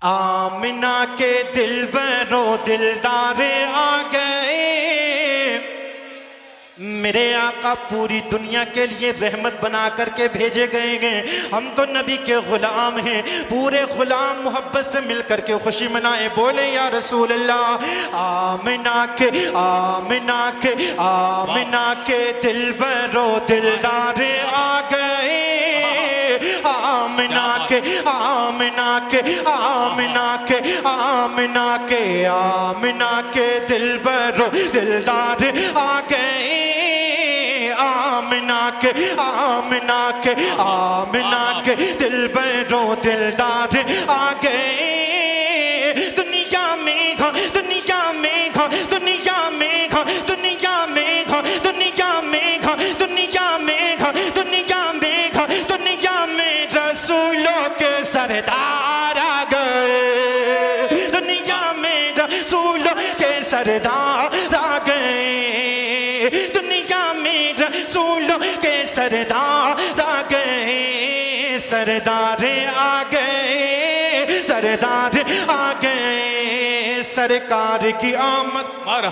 आमिना के दिलबरो दिलदारे आ गए, मेरे आका पूरी दुनिया के लिए रहमत बना करके भेजे गए हैं। हम तो नबी के गुलाम हैं, पूरे गुलाम मोहब्बत से मिल करके खुशी मनाए, बोले या रसूल अल्लाह। आमिना के आमिना के आमिना के दिलबरो दिलदारे आ गए, आमिना के आमिना के आमिना के आमिना के आमिना के दिलबरो दिलदार आ गए, आमिना के आमिना के आमिना के दिलबरो दिलदार आ गए। दुनिया में घा दुनिया में घा दुनिया में घा दुनिया में घा दुनिया में घा दुनिया में घा दुनिया में घा दुनिया में रसूलों के सरदार आ गए, दुनिया में रसूलों के सरदार आ गए, दुनिया में रसूलों के सरदार आ गए, सरदार आ गए, सरदार आ गए, सरकार की आमद। मारा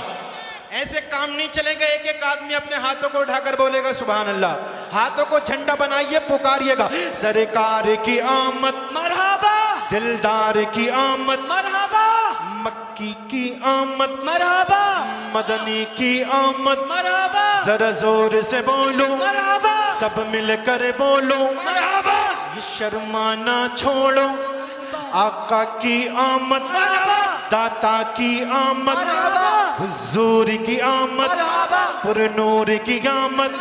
ऐसे काम नहीं चलेगा। एक एक आदमी अपने हाथों को उठाकर बोलेगा सुभान अल्लाह, हाथों को झंडा बनाइए, पुकारिएगा सरकार की आमद मरहबा, दिलदार की आमद मरहबा, मक्की की आमद मरहबा, मदनी की आमद मरहबा, जरा जोर से बोलो मरहबा, सब मिलकर बोलो मरहबा, ये शर्माना छोड़ो, आका की आमद मरहबा, दाता की आमद, हुजूर की आमद, पुरनूर की आमद।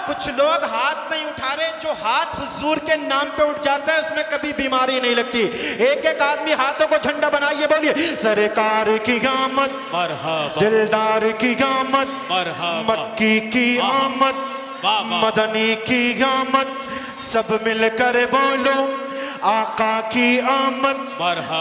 कुछ लोग हाथ नहीं उठा रहे, जो हाथ हुजूर के नाम पे उठ जाता है उसमें कभी बीमारी नहीं लगती। एक एक आदमी हाथों को झंडा बनाइए, बोलिए सरकार की आमद मरहबा, दिलदार की आमद मरहबा, मक्की की आमद, मदनी की आमद, सब मिलकर बोलो आका की आमद,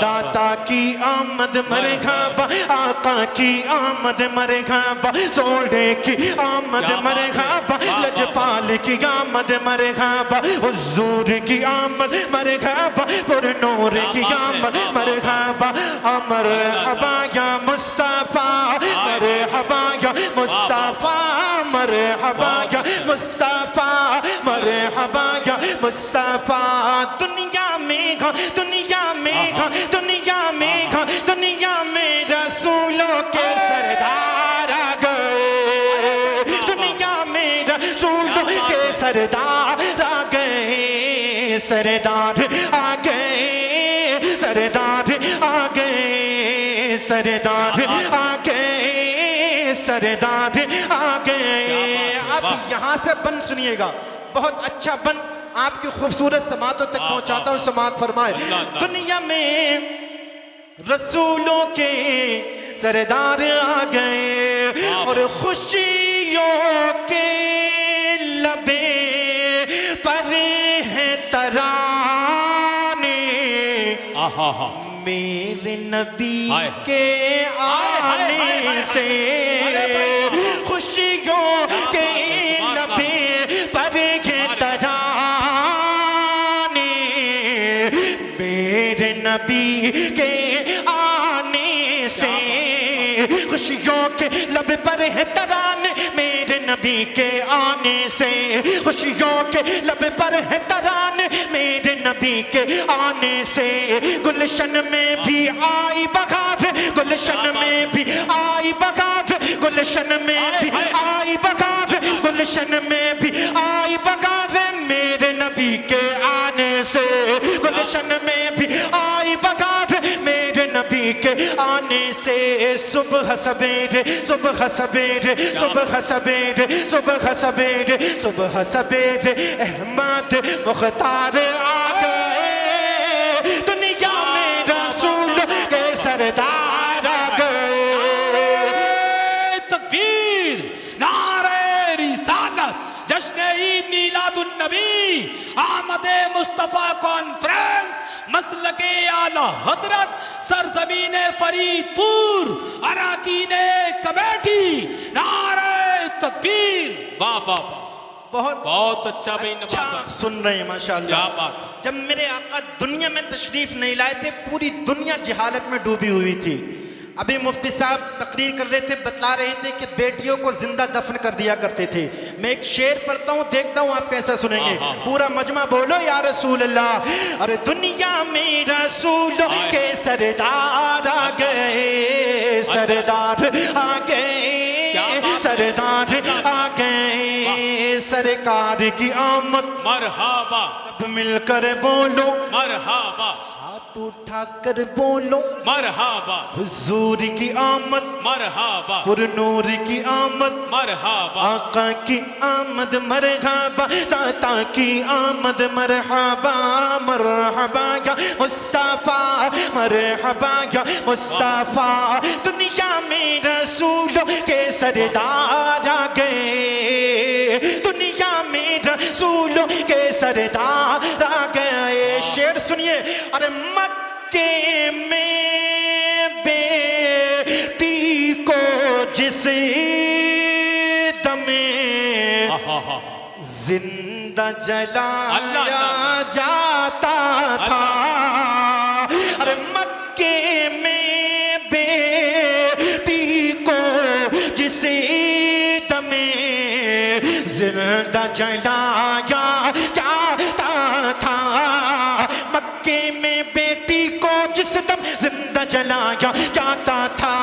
दाता की आमद मरहबा, आका की आमद मरहबा, सोने की आमद मरहबा, लजपाल की आमद मरहबा, हुजूर की आमद मरहबा, पुरनूर की आमद मरहबा, मरहबा या मुस्तफा, मरहबा या मुस्तफा, मरहबा या मुस्तफा, मरहबा या मुस्तफा। दुनिया में घा दुनिया में घा दुनिया में घा दुनिया में रसूलों के सरदार आ गए, दुनिया में रसूलों के सरदार आ गए, सरदार आ गए, सरदार आ गए, सरदार आ गए, सरदार आ गए। अब यहाँ से बन सुनिएगा, बहुत अच्छा बन आपकी खूबसूरत समातों तक पहुंचाता हूं, समात फरमाए। दुनिया में रसूलों के सरदार आ गए और खुशियों के लबे पर है तराने, मेरे नबी के आने से खुशियों के लबे पर है तराने, मेरे नबी के आने से खुशियों के लब पर है तराने, मेरे नबी के आने से खुशियों के लब पर है तराने, मेरे नबी के आने से गुलशन में भी आई बहार, गुलशन में भी आई बहार, गुलशन में भी आई बहार, गुलशन में भी आई बहार, मेरे नबी के आने से गुलशन में भी आई बहार, मेरे नबी के आने से। सुबह सवेरे सुबह सवेरे सुबह सवेरे सुबह सवेरे सुबह सवेरे अहमद मुख्तार आ गए, दुनिया में रसूल के सरदार आ गए। तकबीर, नारे रिसालत, जश्न ईद मीलादुन नबी, आमदे मुस्तफा कॉन्फ्रेंस, मसलके आला हजरत, सरजमीने फरीदपुर, अराकीने कमेटी, नारे तकबीर। वाह वाह। बहुत बहुत अच्छा भाई अच्छा नवाब, सुन रहे हैं माशाअल्लाह। क्या बात है। जब मेरे आका दुनिया में तशरीफ नहीं लाए थे, पूरी दुनिया जहालत में डूबी हुई थी। अभी मुफ्ती साहब तकरीर कर रहे थे, बतला रहे थे कि बेटियों को जिंदा दफन कर दिया करते थे। मैं एक शेर पढ़ता हूँ, देखता हूँ आप कैसा सुनेंगे। पूरा मजमा बोलो या रसूल अल्लाह। अरे दुनिया में रसूलों के सरदार आ गए, सरदार आ गए, सरदार आ गए, सरकार की आमद मरहबा, सब मिलकर बोलो, मरहबा, हाथ उठाकर बोलो, मरहबा, हुजूर की आमद, मरहबा, पुरनूर की आमद, मरहबा, आका की आमद मरहबा, ताता की आमद मरहबा, मरहबा या मुस्तफा, मरहबा या मुस्तफा। दुनिया में रसूलों के सरदार आ गए, दुनिया में रसूलों के सरदार आ गए। शेर सुनिए। अरे मक्के में बेटी को जिस दमे जिंदा जलाया जाता था, अरे मक्के में बेटी को जिस दमे जिंदा जलाया जाता था, मक्के में बेटी को जिस दम जिंदा जलाया जाता था,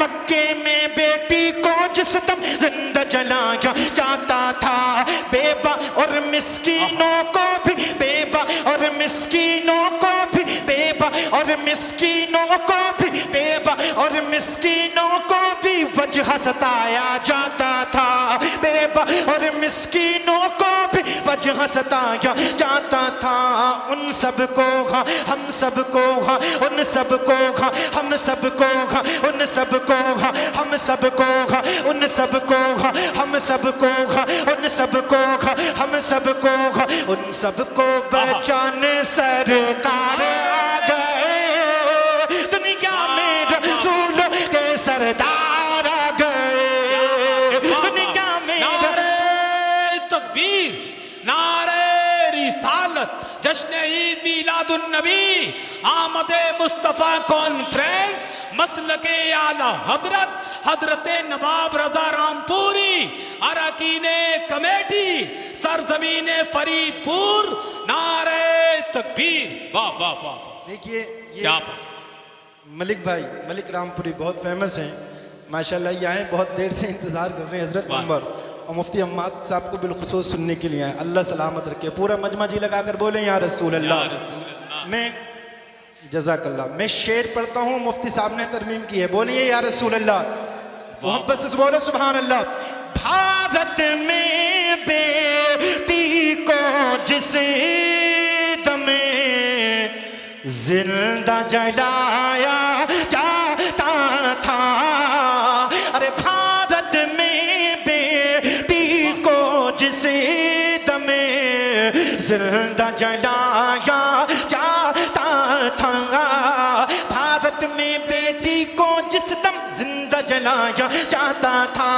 मक्के में बेटी को जिस दम जिंदा जलाया जाता था। बेबा और मिस्कीनों को भी, बेबा और मिस्कीनों को भी, बेबा और मिस्कीनों को भी, बेबा और मिस्कीनों को भी वजह सताया जाता था, बेबा और मिस्कीनों को भी वजह सताया जाता था। उन सबको हम सबको, उन सबको हम सबको, उन सबको हम सबको, उन सबको हम सबको, उन सबको हम सबको, उन सबको बचाने सरकार आ गए, दुनिया में रसूलों के सरदार आ गए, दुनिया में नारे तकबीर, नारे रिसालत, जश्न ईद मीलादुन नबी, आमदे मुस्तफ़ा कॉन्फ्रेंस, मसलके आला हजरत, हजरत नवाब रजा रामपुरी, अरकीने कमेटी, सरजमीने फरीदपुर, नारे तकबीर। वाह वाह वाह वाह। देखिए ये क्या बात। मलिक भाई, मलिक रामपुरी बहुत फेमस हैं माशाल्लाह। ये आए, बहुत देर से इंतज़ार कर रहे हैं हज़रत नंबर, और मुफ्ती अम्माद साहब को बिलखुसूस सुनने के लिए आए। अल्लाह सलामत रखे। पूरा मजमा जी लगा कर बोले या रसूल अल्लाह। मैं जज़ाकल्लाह। मैं शेर पढ़ता हूँ, मुफ्ती साहब ने तरमीम की है, बोलिए या रसूल अल्लाह। मोहब्बत से बोलो सुभान अल्लाह। भारत में बेटी को जिस दमे जिंदा जलाया जाता था, अरे भारत में बेटी को जिस दमे जिंदा जलाया जाता था, भारत में बेटी को जिस दम जिंदा जलाया जाता था,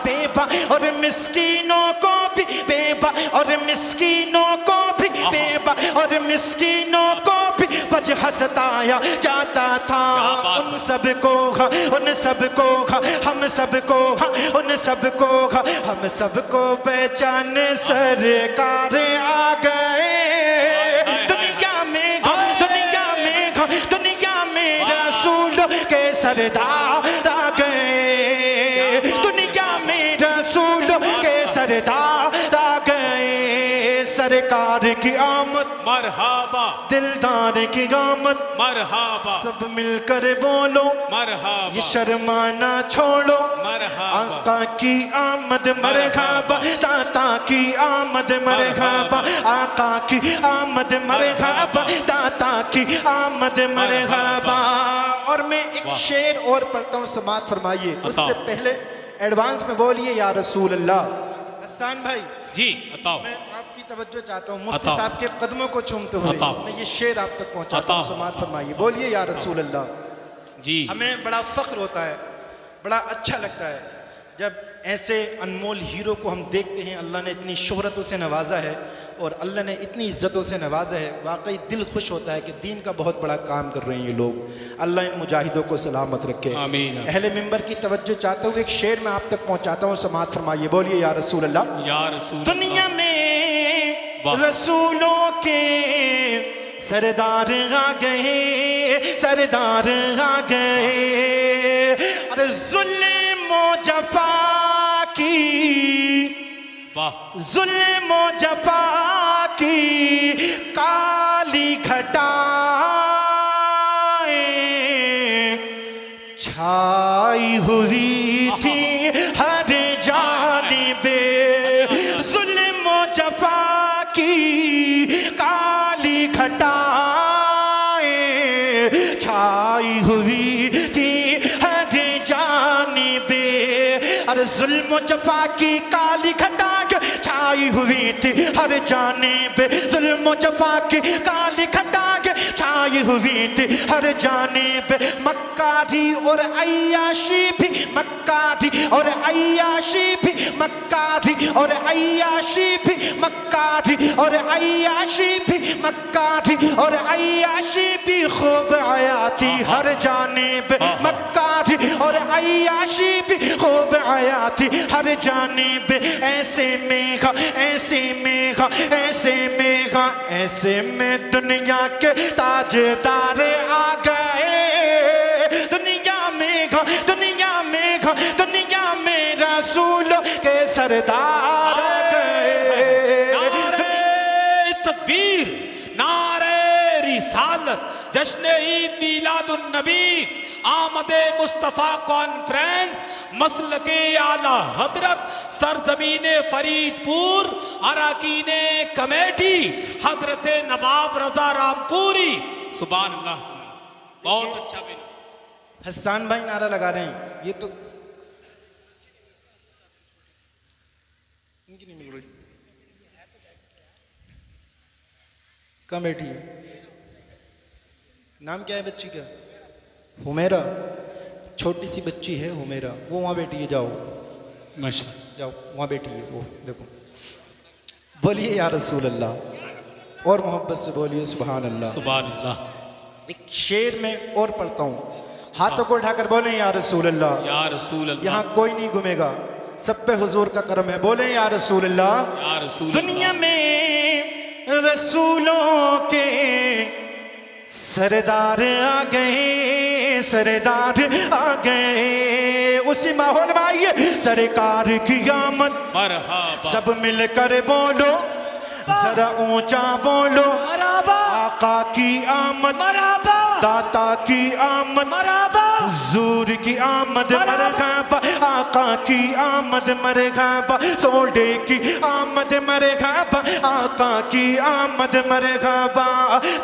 बेबा और मिस्कीनों को भी, बेबा और मिस्कीनों को भी, बेबा और मिस्कीनों को भी वजह सताया जाता था। उन सबको, उन सबको हम सबको, उन सबको हम सबको पहचान सरकार आ गए, दुनिया में, दुनिया में, दुनिया में रसूलों के सरदार आ गए, दुनिया में रसूलों के सरदार आ गए, सरकार की आमद मरहबा, दिलदार की आमद मरहबा, सब मिलकर बोलो, मरहबा, ये शर्माना छोड़ो, मरहबा, आका की आमद मरहबा, दाता की आमद मरहबा, आका की आमद मरहबा, दाता की आमद मरहबा। और मैं एक शेर और पढ़ता हूँ, समात फरमाइए। उससे पहले एडवांस में बोलिए या रसूल अल्लाह। हसन भाई जी बताओ। मैं आपकी तवज्जो चाहता हूँ, मुफ्ती साहब के कदमों को चूमते हुए मैं ये शेर आप तक पहुँचाता हूँ, समात फरमाइए। बोलिए या रसूल अल्लाह। जी हमें बड़ा फख्र होता है, बड़ा अच्छा लगता है जब ऐसे अनमोल हीरो को हम देखते हैं, अल्लाह ने इतनी शोहरतों से नवाजा है और अल्लाह ने इतनी इज्जतों से नवाजा है, वाकई दिल खुश होता है कि दीन का बहुत बड़ा काम कर रहे हैं ये लोग। अल्लाह इन मुजाहिदों को सलामत रखे। आमीन। अहले मिंबर की तवज्जो चाहते हुए एक शेर मैं आप तक पहुंचाता हूँ, समाअत फरमाइए। बोलिए या रसूल अल्लाह। या रसूल दुनिया में वाह। रसूलों के सरदार आ गए, सरदार आ गए। अरे जुल्म और जफा की, जुल्म और जफा की काली घटाएं छाई हुई थी हर जानिबे। जुल्म और जफा की काली घटाएं छाई हुई थी हर जानिबे। अरे जुल्म और जफा की काली घटा छाई हुई थी हर जानिब। जुल्म और जफा की काली घटा छाई हुई थी हर जानिब। मक्कारी और अय्याशी भी, मक्कारी और अय्याशी भी, मक्कारी और अय्याशी भी, मक्कारी और अय्याशी भी, मक्कारी और अय्याशी भी खूब आया थी हर जानिब। मक्कारी और अय्याशी भी खूब आया थी हर जानिब। ऐसे में ऐसे में ऐसे में ऐसे में दुनिया के ताजदार आ गए। दुनिया में दुनिया में दुनिया में रसूल के सरदार आ गए। नारे तकबीर, नारे रिसालत, जश्न ईद मिलादुन नबी, आमदे मुस्तफ़ा कॉन्फ्रेंस, मसलके आला हजरत, सरजमीने फरीदपुर, अरकाने कमेटी, हजरत नवाब रजा रामपुरी। सुभान अल्लाह। बहुत अच्छा बिल। हसन भाई नारा लगा रहे हैं, ये तो इनकी नहीं मिल रही कमेटी। नाम क्या है बच्ची का? हुमेरा। छोटी सी बच्ची है हुमेरा, वो वहाँ बैठी है। जाओ माशाअल्लाह, जाओ वहाँ बैठी है वो, देखो। बोलिए या रसूल अल्लाह, और मोहब्बत से बोलिए सुभान अल्लाह। सुभान अल्लाह। एक शेर में और पढ़ता हूँ, हाथों को उठाकर बोले या रसूल अल्लाह। या रसूल अल्लाह। यहाँ कोई नहीं घूमेगा, सब पे हुजूर का करम है। बोले या रसूल अल्लाह। या रसूल। दुनिया में रसूलों के सरदार आ गए, सरदार आ गए। उसी माहौल में आइए, सरकार की आमद, मरहबा। सब मिलकर बोलो, जरा ऊंचा बोलो। आका की आमद, दाता की आमद, हुजूर की आमद, मरहबा। आका की आमद, मरहबा। सोडे की आमद, मरहबा। आका की आमद, मरहबा।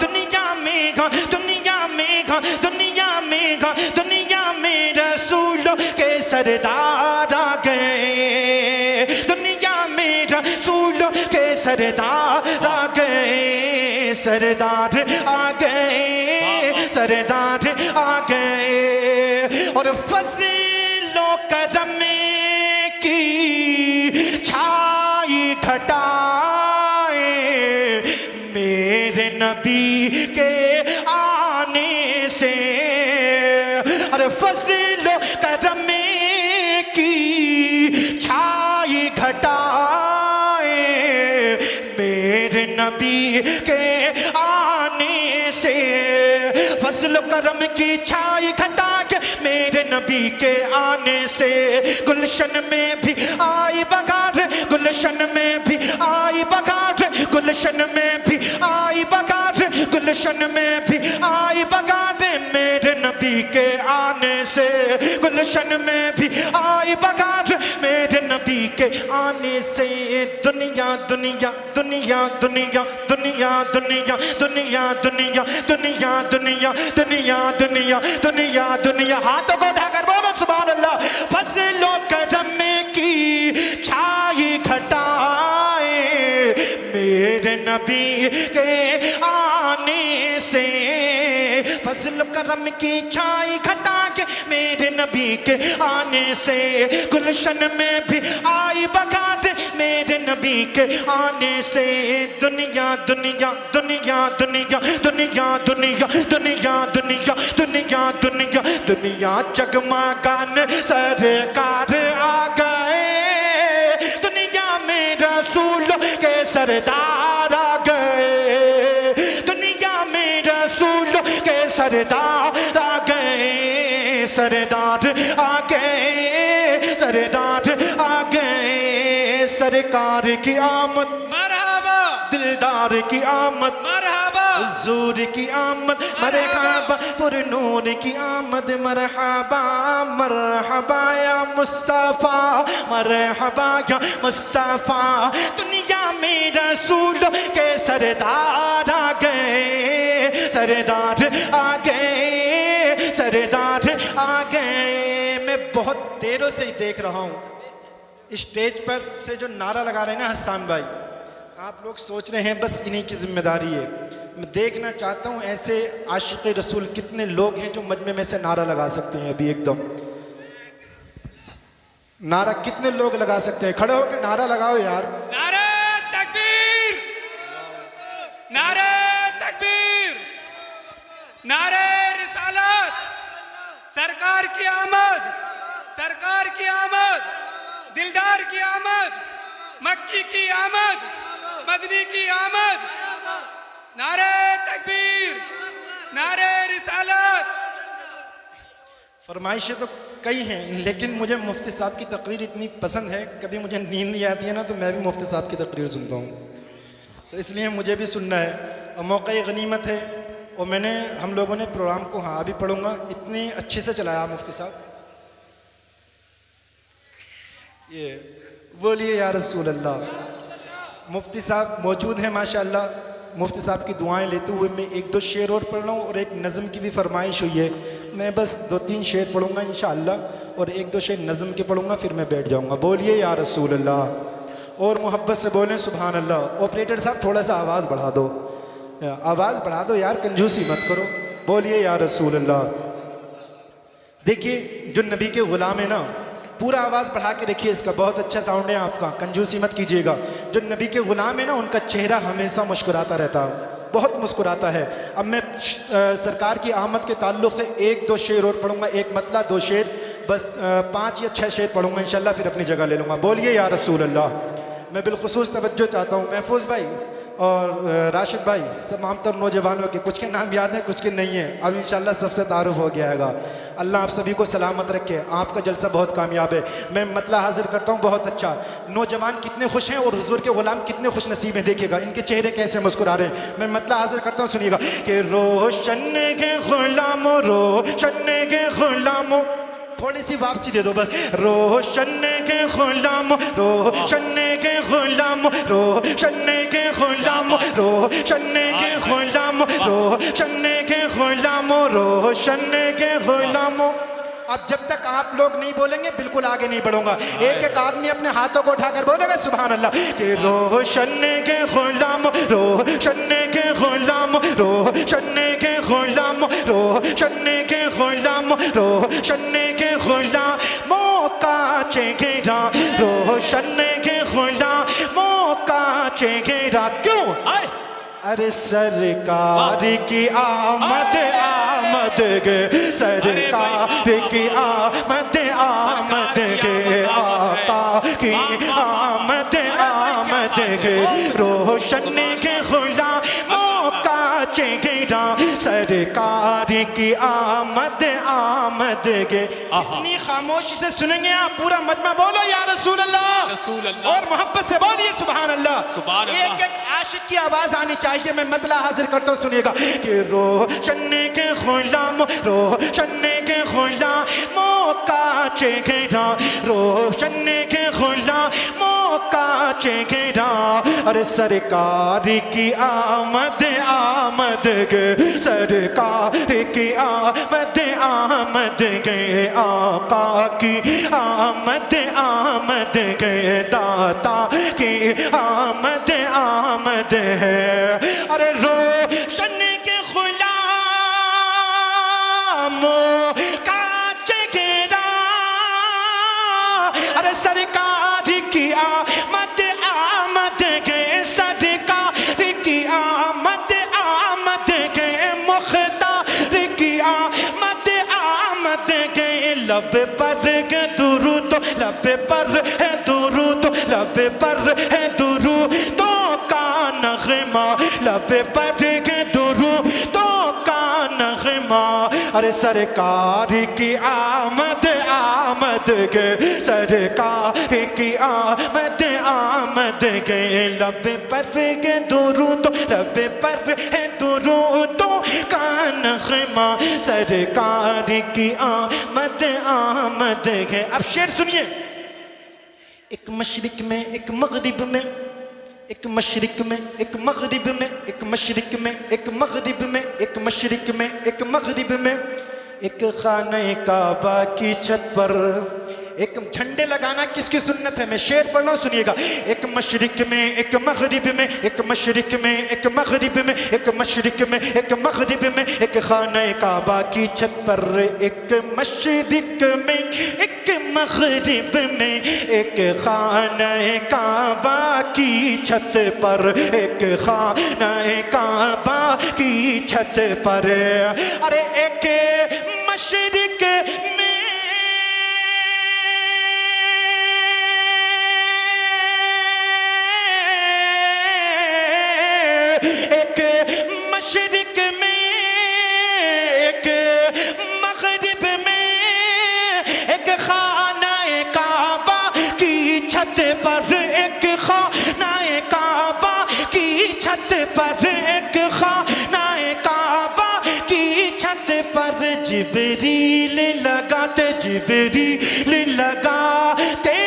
दुनिया में दुनिया में दुनिया में दुनिया में रसूलों के सरदार आ गए। दुनिया में रसूलों के सरदार आ गए, सरदार आ गए, सरदार आ गए। और फज़ीलों करम की छाई घटाए मेरे नबी के आने से। अरे फज़ीलों करम की छाई घटाए मेरे नबी के आने से। फज़ल करम की छाई घटा के मेरे नबी के आने से। गुलशन में भी आई बगार, गुलशन में भी आई बगार, गुलशन में भी आई बगार, गुलशन में भी आई बगार मेरे नबी के आने से। गुलशन में भी आई बगार मेरे नबी के आने से। दुनिया दुनिया दुनिया दुनिया दुनिया दुनिया दुनिया दुनिया दुनिया दुनिया दुनिया दुनिया दुनिया दुनिया। हाथों को उठाकर बोलो सुभान अल्लाह। फज़लों करम की छाई घटाए मेरे नबी के आने से। फजल करम की छाई घटा के मेरे नबी के आने से गुलशन में भी आई बगात मेरे नबी के आने से दुनिया दुनिया दुनिया दुनिया दुनिया दुनिया दुनिया दुनिया दुनिया दुनिया दुनिया जगमगान सरकार आ गए दुनिया में रसूल के सरदार आ गए दुनिया में रसूल के सरदार आ गए सरदार आ गए सरदार आ गए सरकार की आमद मरहबा दिलदार की आमद मरहबा हुजूर की आमद मरहबा पुरनूर की आमद मरहबा मरहबा या मुस्तफा मरहबा या मुस्तफा दुनिया में रसूल के सरदार आ गए सरदार आ गए सरदार आ गए। मैं बहुत देरों से ही देख रहा हूँ स्टेज पर से जो नारा लगा रहे हैं ना हसन भाई, आप लोग सोच रहे हैं बस इन्हीं की जिम्मेदारी है। मैं देखना चाहता हूँ ऐसे आशिक़ रसूल कितने लोग हैं जो मजमे में से नारा लगा सकते हैं। अभी एकदम नारा कितने लोग लगा सकते हैं? खड़े होकर नारा लगाओ यार। नारे तकबीर नारे तकबीर नारे रिसालत सरकार की आमद सरकार की आमद दिलदार की आमद मक्की की आमद मदनी की आमद नारे तकबीर नारे रिसालत। फरमाइशें तो कई हैं लेकिन मुझे मुफ्ती साहब की तकरीर इतनी पसंद है, कभी मुझे नींद नहीं आती है ना तो मैं भी मुफ्ती साहब की तकरीर सुनता हूँ, तो इसलिए मुझे भी सुनना है और मौका गनीमत है। और मैंने हम लोगों ने प्रोग्राम को हाँ अभी पढ़ूंगा इतनी अच्छे से चलाया मुफ्ती साहब। ये बोलिए या रसूल अल्लाह। मुफ्ती साहब मौजूद हैं माशाअल्लाह। मुफ्ती साहब की दुआएं लेते हुए मैं एक दो शेर और पढ़ रहा हूँ और एक नज़म की भी फरमाइश हुई है। मैं बस 2-3 शेर पढ़ूंगा इंशाअल्लाह और 1-2 शेर नज़म के पढ़ूंगा फिर मैं बैठ जाऊंगा। बोलिए या रसूल अल्लाह और मोहब्बत से बोलें सुभान अल्लाह। ऑपरेटर साहब थोड़ा सा आवाज़ बढ़ा दो, आवाज़ बढ़ा दो यार, कंजूसी मत करो। बोलिए या रसूल अल्लाह। देखिए जो नबी के ग़ुलाम है ना, पूरा आवाज़ बढ़ा के रखिए, इसका बहुत अच्छा साउंड है आपका, कंजूसी मत कीजिएगा। जो नबी के ग़ुलाम है ना उनका चेहरा हमेशा मुस्कुराता रहता है, बहुत मुस्कुराता है। अब मैं सरकार की आमद के ताल्लुक़ से 1-2 शेर और पढ़ूंगा, एक मतला 2 शेर, बस 5 या 6 शेर पढ़ूंगा इंशाल्लाह, फिर अपनी जगह ले लूँगा। बोलिए या रसूल अल्लाह। मैं बिलखुसूस तवज्जो चाहता हूँ महफूज भाई और राशिद भाई, तमाम तर नौजवानों के, कुछ के नाम याद हैं कुछ के नहीं हैं, अब इंशाल्लाह सबसे तारुफ हो गया है। अल्लाह आप सभी को सलामत रखे, आपका जलसा बहुत कामयाब है। मैं मतला हाजिर करता हूँ, बहुत अच्छा। नौजवान कितने खुश हैं और हुजूर के ग़ुलाम कितने खुश नसीब हैं, देखिएगा इनके चेहरे कैसे मुस्कुरा रहे हैं। मैं मतला हाजिर करता हूँ, सुनिएगा कि रोशन के ग़ुलामो रोशन के ग़ुलामो, थोड़ी सी वापसी दे दो बस। रोशन के ग़ुलाम रोशन के ग़ुलाम रोशन के ग़ुलाम रोशन के ग़ुलाम रोशन के ग़ुलाम रोशन के ग़ुलाम। अब जब तक आप लोग नहीं बोलेंगे बिल्कुल आगे नहीं बढ़ूंगा। एक एक आदमी अपने हाथों को उठाकर बोलेगा सुभान अल्लाह कि रोशन के ग़ुलाम रोशन के ग़ुलाम रोशन के ग़ुलाम रोशन के ग़ुलाम रोशन के ग़ुलाम मौका चेहरा रोशन के ग़ुलाम मौका चेहरा। क्यों? अरे सरकार की आमद आमद गे, सरकार की आमद आमद गे, आका की आमद आमद गे, रोशन के ग़ुलाम मौका चेहरा, सरकार की आमद आमद गे। इतनी खामोशी से सुनेंगे आप पूरा मजमा, बोलो या रसूल अल्लाह और मोहब्बत से बोलिए सुभान अल्लाह। एक एक आशिक की आवाज़ आनी चाहिए। मैं मतला हाजिर करता हूँ, सुनिएगा कि रोशन के ग़ुलाम रोशन के ग़ुलाम मौका चेहरा रोशन के ग़ुलाम मौका चेहरा। अरे सरकार की आमद आमद गे, सरकार की आमद आमद गे, आका की आमद आमद गे, दाता की आमद आमद है। अरे रोशन के ग़ुलाम लब पर है दुरूद, लब पर है दुरूद, लब पर है दुरूद का नग़मा, लब पर है दुरूद का नग़मा। अरे सरकार की आमद आमद गे, सरकार की आमद आमद गे, लब पर है दुरूद, लब पर है दुरूद का नग़मा, सरकार की आमद आमद गे। अब शेर सुनिए। एक मशरिक में एक मगरिब में, एक मशरिक में एक मगरिब में, एक मशरिक में एक मगरिब में, एक मशरिक में एक मगरिब में, एक खाने काबा की छत पर एक झंडे लगाना किसकी सुन्नत है? मैं शेर पढ़ रहा हूं, सुनिएगा। एक मशरिक में एक मगरिब में, एक मशरिक में एक मगरिब में, एक मशरिक में एक मगरिब में, एक खाने काबा की छत पर, एक मशरिक में एक मगरिब में, एक खाने काबा की छत पर, एक खाने काबा की छत पर। अरे एक मशरिक में एक मशरिक में एक मगरिब में, एक खाने काबा की छत पर, एक खाने काबा की छत पर, एक खाने काबा की छत पर जिब्रील लगाते, जिब्रील लगाते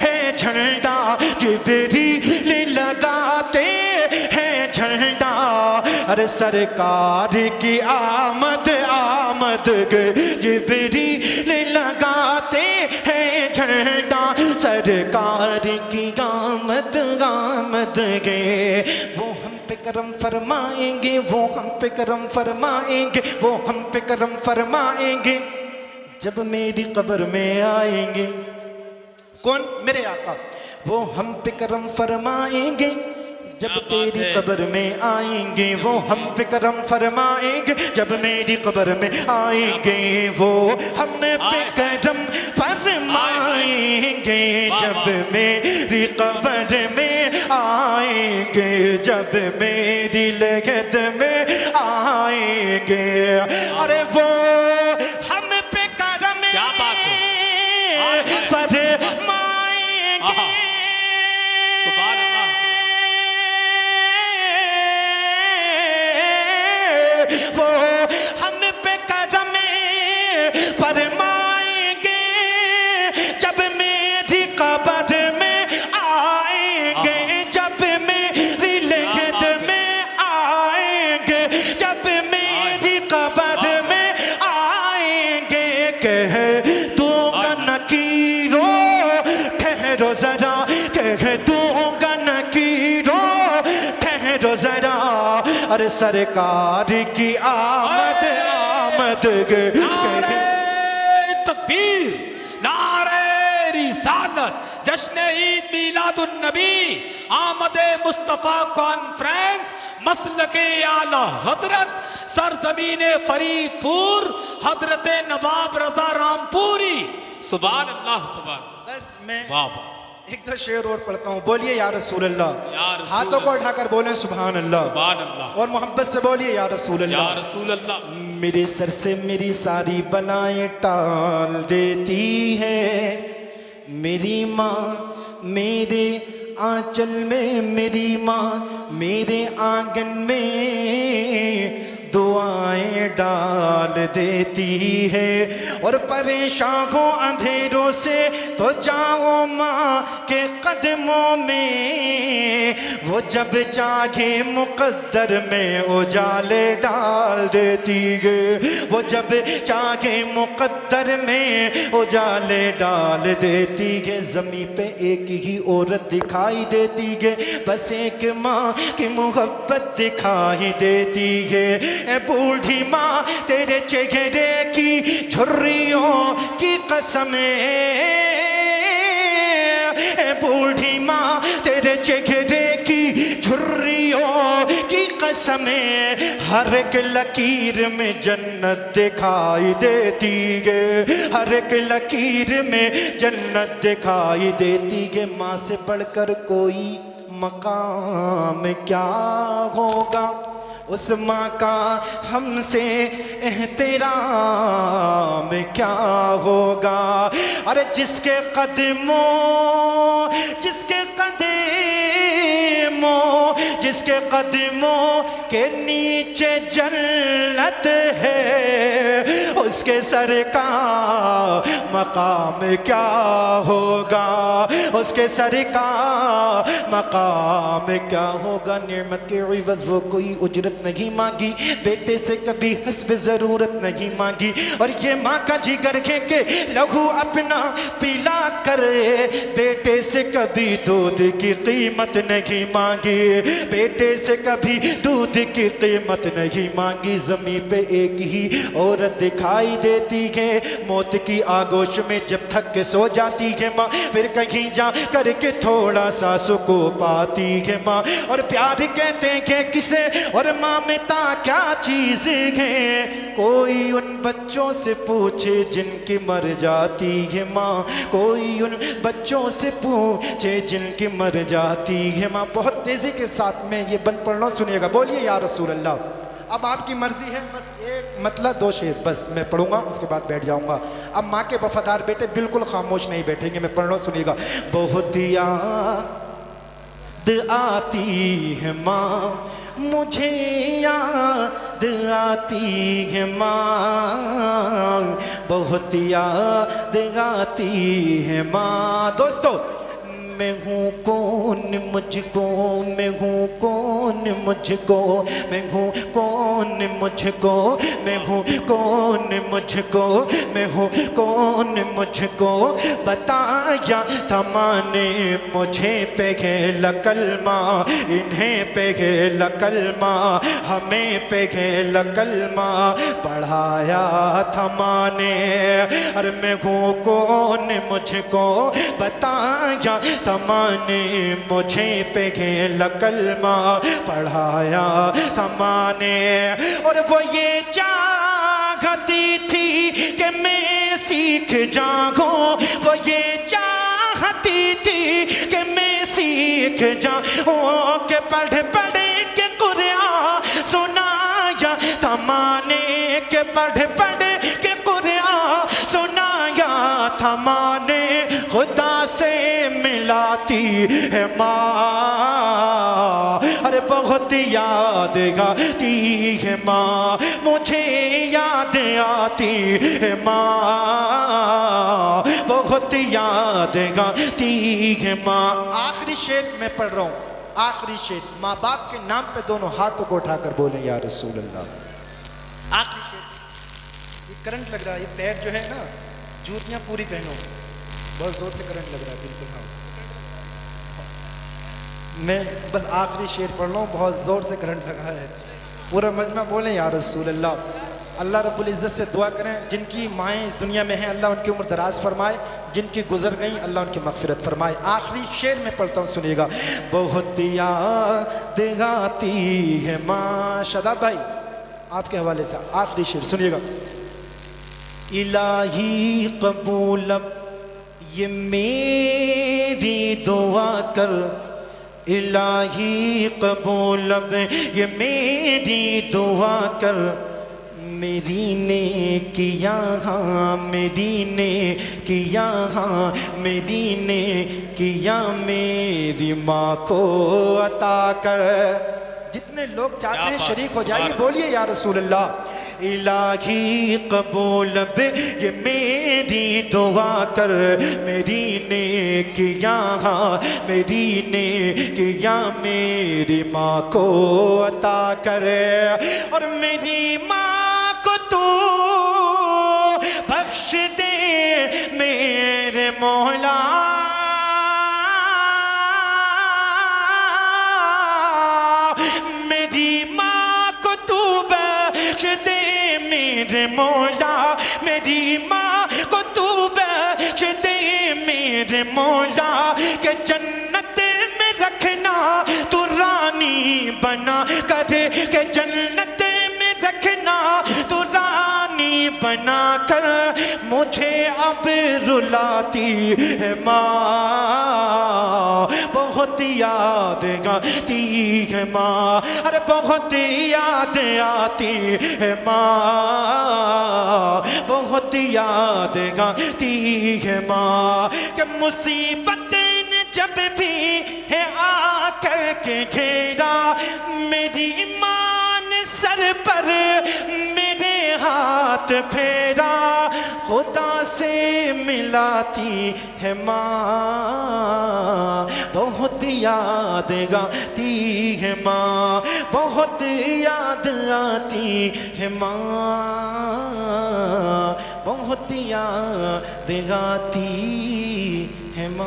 हैं झंडा, जिब्रील लगाते हैं झंडा। अरे सरकार की आमद आमद गे, जिब्रील लगाते हैं झंडा, सरकार की आमद आमद गे। वो हम पे करम फरमाएंगे, वो हम पे करम फरमाएंगे, वो हम पे करम फरमाएंगे जब मेरी कब्र में आएंगे। कौन? मेरे आका। वो हम पे करम फरमाएंगे जब तेरी कब्र में आएंगे, वो हम पे करम फरमाएंगे जब मेरी कब्र में आएंगे, वो हम पे करम फरमाएंगे जब मेरी कब्र में आएंगे, जब मेरी लगत में आएंगे। अरे वो हम पे करम फरमाएंगे, वो हम पे करम फरमाएंगे जब मेरी कब्र में आएंगे, जब मेरी लगत में आएंगे, जब मेरी कब्र में आएंगे। कह दूंगा नकीरो ठहरो जरा, कह दूंगा नकीरो ठहरो जरा। अरे सरकार की आमद आमद गे, नारे तकबीर, नारे रिसालत, जश्न ईद मिलादुन नबी, आमद मुस्तफा कॉन्फ्रेंस, मसलके आला हजरत, सरजमीन फरीदपुर, हजरत नवाब रजा रामपुरी। सुभान अल्लाह, सुभान। बस मैं वाह वाह। एक दो शेर और पढ़ता हूँ। बोलिए या रसूल अल्लाह, हाथों को उठाकर बोले सुभान अल्लाह, सुभान अल्लाह, और मोहब्बत से बोलिए या रसूल अल्लाह, या रसूल अल्लाह। मेरे सर से मेरी सारी बलाएं टाल देती है मेरी माँ, मेरे आंचल में मेरी माँ, मेरे आंगन में दुआएं डाल देती है। और परेशान हो अंधेरों से तो जाओ माँ के कदमों में, वो जब चाहे मुकद्दर में उजाले डाल देती है, वो जब चाहे मुकद्दर में उजाले डाल देती है। ज़मीं पे एक ही औरत दिखाई देती है, बस एक माँ की मोहब्बत दिखाई देती है। ए बूढ़ी माँ तेरे चेहरे की झुर्रियों की कसम, ए बूढ़ी माँ तेरे चेहरे की झुर्रियों की कसम, हर एक लकीर में जन्नत दिखाई देती है, हर एक लकीर में जन्नत दिखाई देती है। माँ से बढ़कर कोई मकाम क्या होगा, उस माँ का हमसे एहतराम क्या होगा। अरे जिसके कदमों जिसके कदमों के नीचे जन्नत है, उसके सर का मकाम क्या होगा, उसके सर का मकाम क्या होगा। नेमत के इवज़ वो कोई उजरत नहीं मांगी, बेटे से कभी हस्ब ज़रूरत नहीं मांगी। और ये माँ का जिगर है कि लहू अपना पिला करे, बेटे से कभी दूध की कीमत नहीं मांगी, बेटे से कभी दूध की कीमत नहीं मांगी। ज़मीन पे एक ही औरत दिखाई देती है, मौत की आगोश में जब थक के सो जाती है माँ, फिर कहीं जा करके थोड़ा सा सुकून पाती है माँ। और प्यार कहते हैं किसे, और ममता क्या चीज़ है, कोई उन बच्चों से पूछे जिनकी मर जाती है माँ, कोई उन बच्चों से पूछे जिनकी मर जाती है माँ। बहुत तेज़ी के साथ में ये बंद पढ़ना सुनिएगा, बोलिए या रसूल अल्लाह। अब आपकी मर्जी है, बस एक मतलब 2 शेर बस मैं पढ़ूंगा, उसके बाद बैठ जाऊंगा। अब माँ के वफादार बेटे बिल्कुल खामोश नहीं बैठेंगे, मैं पढ़ना सुनिएगा। बहुत याद आती है माँ, मुझे याद आती है माँ, बहुत याद आती है माँ। दोस्तों, मैं हूँ कौन मुझको, मैं हूँ कौन मुझको, मैं हूँ कौन मुझको, मैं हूँ कौन मुझको, मैं हूँ कौन मुझको बताया था माँ ने मुझे पे है कलमा, इन्हें पे है कलमा, हमें पे है कलमा पढ़ाया था माँ ने। अरे मैं हूँ कौन मुझको बताया माँ ने मुझे पे कलमा पढ़ाया था माँ ने। और वो ये चाहती थी कि मैं सीख जाऊँ, वो ये चाहती थी कि मैं सीख जाऊँ, कि पढ़ पढ़ के कुरान सुनाया था माँ ने, कि पढ़ पढ़ के कुरान सुनाया था माँ ने। खुदा से मिलाती है माँ, अरे बहुत याद आती है माँ, मुझे याद आती है माँ, बहुत याद आती है माँ। आखिरी शेर मैं पढ़ रहा हूँ, आखिरी शेर। माँ बाप के नाम पे दोनों हाथों को उठाकर बोले या रसूल अल्लाह। आखिरी शेर। ये करंट लग रहा है, ये पैर जो है ना, जूतियाँ पूरी पहनो, बहुत जोर से करंट लग रहा है। बिल्कुल हाँ, मैं बस आखिरी शेर पढ़ रहा हूँ, बहुत जोर से करंट लगा है। पूरा मजमा बोले या रसूल अल्लाह। अल्लाह रब्बुल इज़्ज़त से दुआ करें, जिनकी माएँ इस दुनिया में हैं अल्लाह उनकी उम्र दराज फरमाए, जिनकी गुजर गई अल्लाह उनकी मग़फ़िरत फरमाए। आखिरी शेर में पढ़ता हूँ, सुनिएगा। बहुत याद आती है माँ। शादाब भाई आपके हवाले से आखिरी शेर सुनिएगा। इलाही कबूल ये मेरी दुआ कर, इलाही कबूल ये मेरी दुआ कर, मेरी ने किया हाँ, मेरी ने किया हाँ, मेरी ने किया, मेरी माँ को अता कर। जितने लोग चाहते हैं शरीक हो जाइए, बोलिए या रसूल अल्लाह। इलाही कबूल ये मेरी दुआ कर, मेरी ने किया हाँ, मेरी ने किया, मेरी माँ को अता कर। और मेरी माँ को तू बख्श दे मेरे मौला, मेरे मौला, मेरी माँ को तू बख्श दे मेरे मौला, के जन्नत में रखना तू रानी बना कर, के जन्नत मुझे अब रुलाती है माँ, बहुत याद आती है माँ, अरे बहुत याद आती है माँ, बहुत याद आती है माँ। कि मुसीबत ने जब भी है आकर के घेरा, मेरी माँ ने सर पर मेरे हाथ फेरा, खुदा से मिलाती है माँ, बहुत याद आती है माँ, बहुत याद आती है माँ, बहुत याद आती है माँ।